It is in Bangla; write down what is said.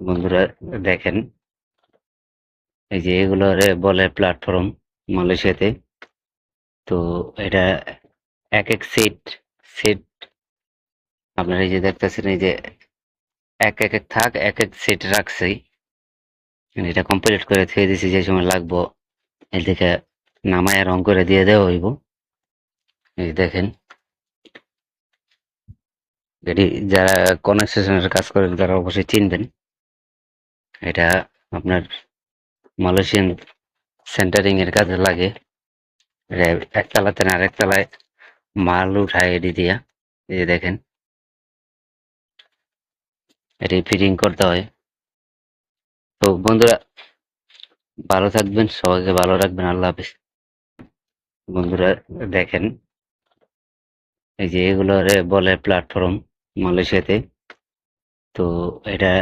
বন্ধুরা দেখেন, এই যে এগুলো বলে প্ল্যাটফর্ম মালয়েশিয়াতে। তো এটা এক এক সিট সিট আপনারা এই যে দেখতেছেন, এই যে এক থাক এক এক সিট রাখছি। এটা কমপ্লিট করে থুয়ে দিছি, যে সময় লাগবো এদিকে নামায় রং করে দিয়ে দেওয়া হইব। এই দেখেন, এটি যারা কনস্ট্রাকশনের কাজ করেন তারা অবশ্যই চিনবেন। এটা আপনার মালয়েশিয়ান সেন্টারিং এর কাজে লাগে। এটা একতলাতে না আরেক তলায় মাল উঠায় এটি দিয়া। এই যে দেখেন, এটি ফিটিং করতে হয়। তো বন্ধুরা ভালো থাকবেন, সবাইকে ভালো রাখবেন। আল্লাহ হাফেজ। বন্ধুরা দেখেন, এই যে এগুলো বলে প্ল্যাটফর্ম মালয়েশিয়াতে। তো এটা